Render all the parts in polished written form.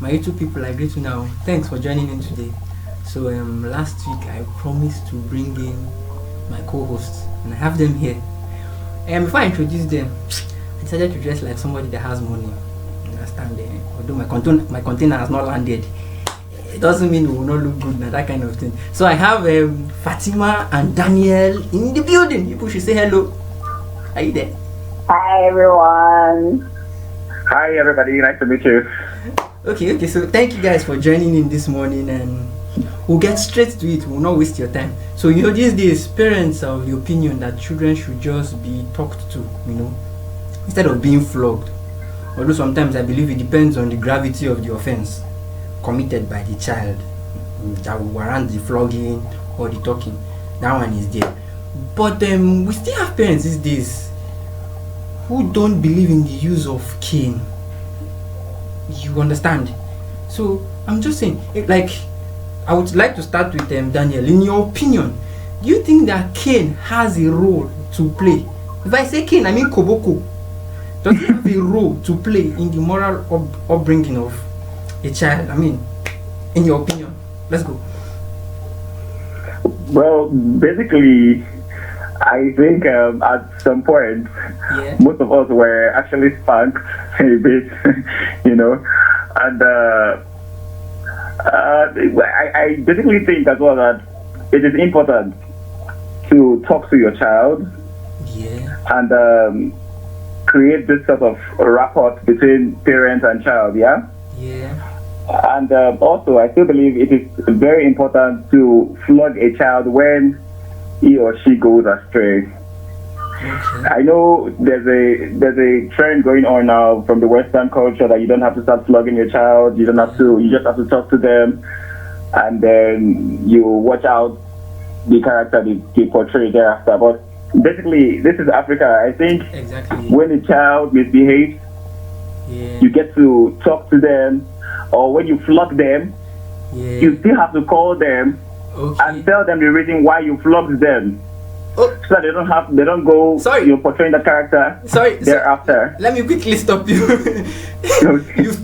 My YouTube people, I greet you now. Thanks for joining in today. So last week I promised to bring in my co-hosts, and I have them here. And before I introduce them, I decided to dress like somebody that has money. You understand? Although my container has not landed, it doesn't mean we will not look good, that kind of thing. So I have Fatima and Daniel in the building. People should say hello. Are you there? Hi everyone. Hi everybody, nice to meet you. Okay, so thank you guys for joining in this morning, and we'll get straight to it. We'll not waste your time. So these days parents are of the opinion that children should just be talked to, instead of being flogged. Although sometimes I believe it depends on the gravity of the offense committed by the child that will warrant the flogging or the talking. That one is there. But we still have parents these days who don't believe in the use of cane. You understand? So I'm just saying, I would like to start with Daniel. In your opinion, do you think that cane has a role to play? If I say cane, I mean Koboko. Does it have a role to play in the moral upbringing of a child? I mean, in your opinion. Let's go. Well, basically, I think at some point, most of us were actually spanked a bit, and I basically think as well that it is important to talk to your child and create this sort of rapport between parent and child, and also I still believe it is very important to flog a child when he or she goes astray. Okay. I know there's a trend going on now from the Western culture that you don't have to start flogging your child. You just have to talk to them, and then you watch out the character they portray thereafter. But basically, this is Africa. I think when a child misbehaves, you get to talk to them, or when you flog them, you still have to call them. Okay. And tell them the reason why you flogged them, so that they don't go. Sorry, you're portraying the character. Thereafter. Let me quickly stop you.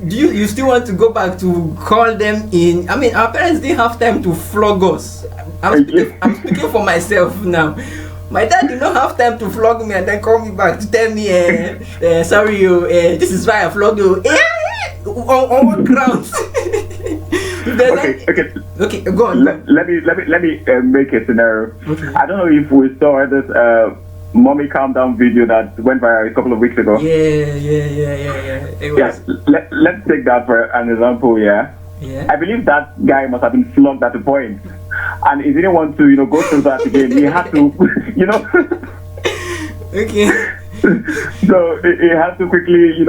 You still want to go back to call them in? I mean, our parents didn't have time to flog us. I'm speaking for myself now. My dad did not have time to flog me and then call me back to tell me, sorry, this is why I flogged you. On what grounds? Okay, go on. Let me make a scenario. Okay. I don't know if we saw this mommy calm down video that went viral a couple of weeks ago. Let's take that for an example. I believe that guy must have been flogged at a point, and he didn't want to go through that again. He had to Okay. So he had to quickly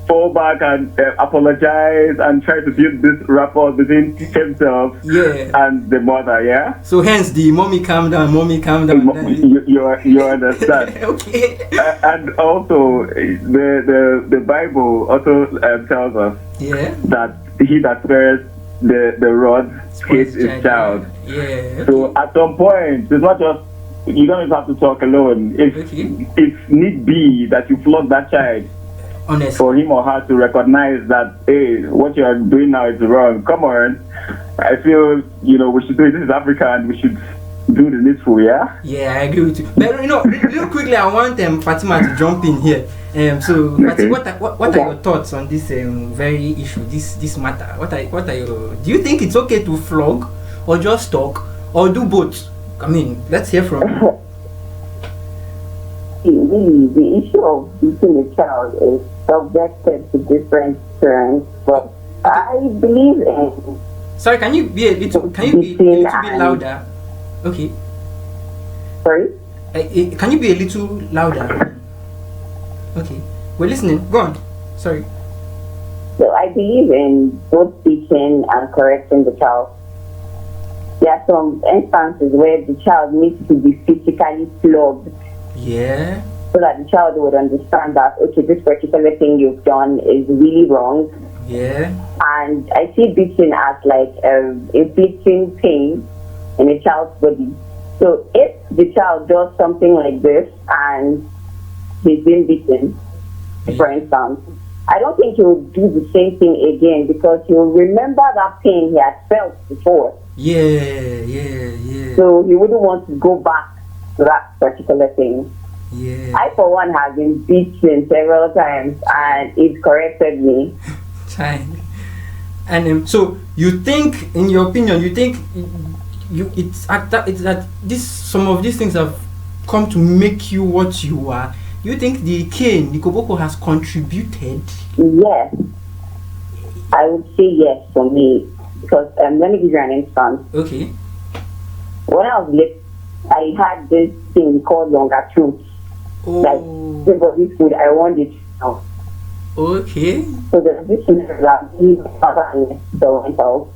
fall back and apologize and try to build this rapport between himself and the mother. So hence the mommy calm down. You understand. Okay. And also the Bible also tells us that he that spares the rod hates his child. So at some point, it's not just, you don't even have to talk alone. If need be that you flog that child, honestly, for him or her to recognize that, hey, what you are doing now is wrong. Come on. I feel, we should do it. This is Africa and we should do the needful, Yeah, I agree with you. But, real quickly, I want Fatima to jump in here. So, Fatima, what are your thoughts on this very issue, this matter? What are your... Do you think it's okay to flog or just talk or do both? I mean, let's hear from you. The issue of beating a child is subjected to different terms, but I believe in... Sorry, can you be a little bit louder? Okay. Sorry? Can you be a little louder? Okay. We're listening. Go on. Sorry. So I believe in both teaching and correcting the child. There are some instances where the child needs to be physically flogged. So that the child would understand that, okay, this particular thing you've done is really wrong. And I see beating as like inflicting pain in a child's body. So if the child does something like this and he's been beaten, for instance, I don't think he will do the same thing again because he will remember that pain he had felt before. Yeah. So he wouldn't want to go back to that particular thing. Yeah. I, for one, have been beaten several times, and it corrected me. And so you think, in your opinion, you think it's that this some of these things have come to make you what you are. You think the Koboko has contributed? Yes, I would say yes for me because let me give you an instance. Okay. When I was little, I had this thing called longer truth. Like, this food, I want it now. Okay. So there's this thing that he went out.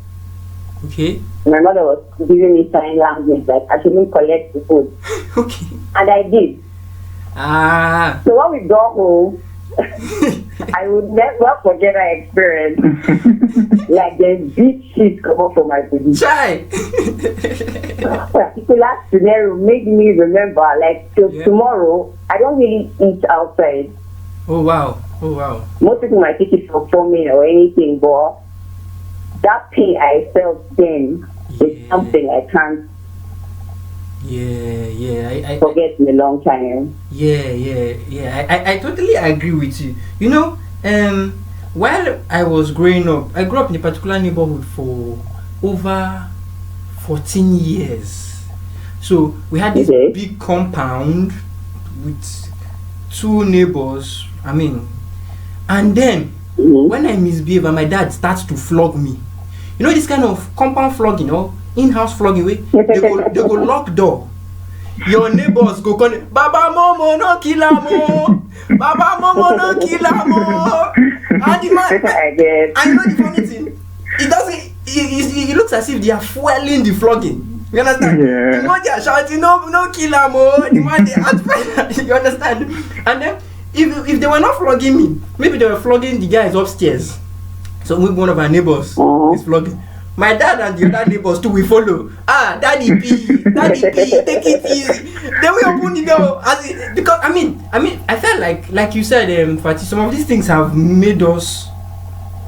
Okay. My mother was giving me sign language, like I shouldn't collect the food. Okay. And I did. So when we got home, I would never forget that experience. Like there's big shit come up from my body. Particular scenario made me remember, like till tomorrow, I don't really eat outside. Oh wow. Most people might take it for forming or anything, but that pain I felt then is something I can't I forget in a long time. I totally agree with you. You know, while I was growing up, I grew up in a particular neighborhood for over 14 years. So we had this big compound with 2 neighbors. And then when I misbehave and my dad starts to flog me, you know this kind of compound flogging or in-house flogging way, they go lock door. Your neighbors go call Baba Momo no kill mo. Baba Momo no kill mo. And the man, I know the funny thing. It doesn't. It looks as if they are fueling the flogging. You understand? The man they are shouting no kill mo. The man they ask. You understand? And then if they were not flogging me, maybe they were flogging the guys upstairs. So maybe one of our neighbors is flogging. My dad and the other neighbors too will follow. Daddy P, take it easy. Then we open the door. Because I felt like you said, Fatih, some of these things have made us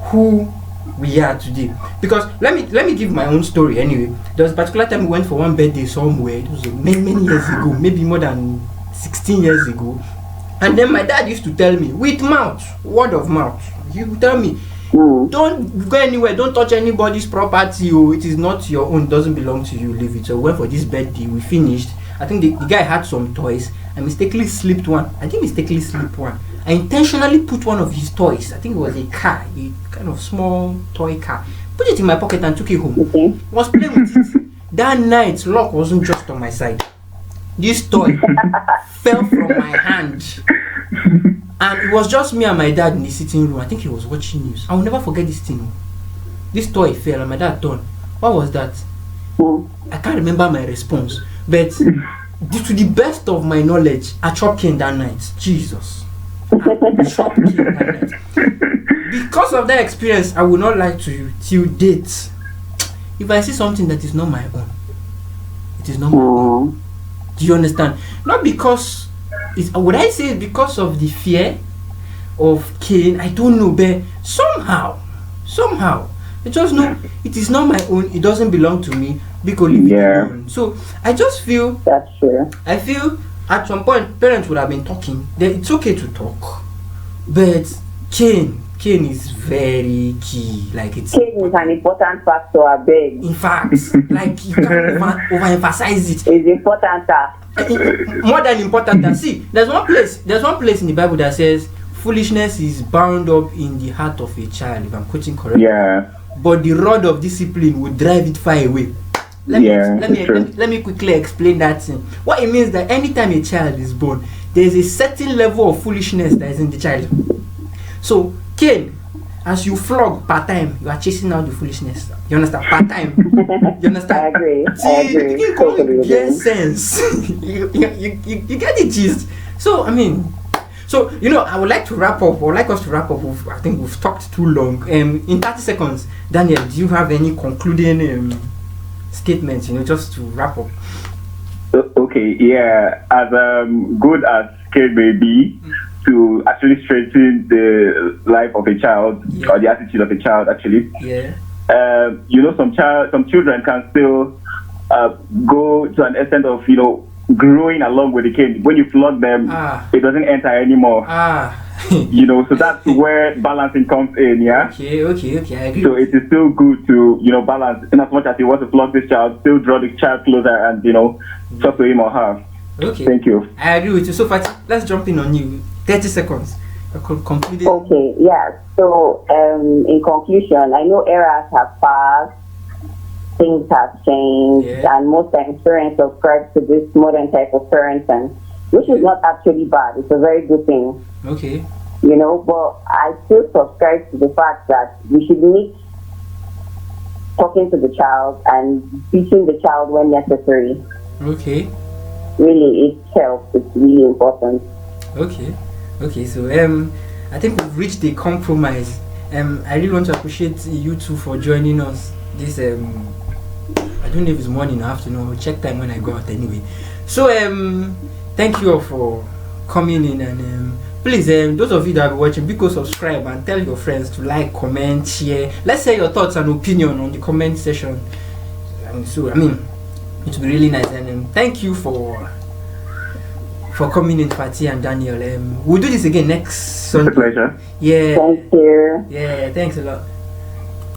who we are today. Because let me give my own story anyway. There was a particular time we went for one birthday somewhere. It was many years ago, maybe more than 16 years ago. And then my dad used to tell me, with mouth, word of mouth, he would tell me, don't go anywhere, don't touch anybody's property. It is not your own, doesn't belong to you, leave it. So we went for this birthday, we finished. I think the guy had some toys. I mistakenly slipped one. I intentionally put one of his toys, I think it was a car, a kind of small toy car, put it in my pocket and took it home. Was playing with it. That night, luck wasn't just on my side. This toy fell from my hand. And it was just me and my dad in the sitting room. I think he was watching news. I will never forget this thing. This toy fell and my dad turned. What was that? I can't remember my response. But to the best of my knowledge, I chopped cane that night. Jesus. I chopped cane that night. Because of that experience, I would not lie to you till date. If I see something that is not my own, it is not my own. Do you understand? Not because would I say it's because of the fear of Cain? I don't know, but somehow, I just know it is not my own. It doesn't belong to me. Because leave it alone. So I just feel that's true. I feel at some point parents would have been talking. It's okay to talk, but Cain is very key. Like Cain is an important factor. I beg. In fact, like you can't overemphasize it. It's important. More than important. See, there's one place in the Bible that says foolishness is bound up in the heart of a child, if I'm quoting correctly. Yeah. But the rod of discipline would drive it far away. Let me quickly explain that thing. What it means that anytime a child is born, there is a certain level of foolishness that is in the child. So Cain, as you flog part time, you are chasing out the foolishness. You understand? Part time. You understand? I agree. See, you totally get sense. you get the gist. So I would like to wrap up, or like us to wrap up. I think we've talked too long. In 30 seconds, Daniel, do you have any concluding statements? Just to wrap up. Okay, yeah. As good as Cain may be, to actually strengthen the life of a child or the attitude of a child actually. Some children can still go to an extent of growing along with the kid. When you flog them, it doesn't enter anymore. So that's where balancing comes in. Okay, I agree. So it is still good to balance. In as much as you want to flog this child, still draw the child closer and talk to him or her. Okay, thank you. I agree with you. So Fati, let's jump in on you. 30 seconds. Conclude. Okay, yeah. So in conclusion, I know eras have passed, things have changed, and most times parents subscribe to this modern type of parenting, which is not actually bad. It's a very good thing. Okay. But I still subscribe to the fact that we should meet talking to the child and teaching the child when necessary. Okay. Really, it helps. It's really important. Okay, so I think we've reached a compromise. I really want to appreciate you two for joining us this I don't know if it's morning or afternoon. I'll check time when I go out anyway. So thank you all for coming in, and please those of you that are watching, go subscribe and tell your friends to like, comment, share. Let's say your thoughts and opinion on the comment section. So it will be really nice, and thank you for coming in, Fati and Daniel. We'll do this again next Sunday. It's a pleasure. Thank you. Thanks a lot.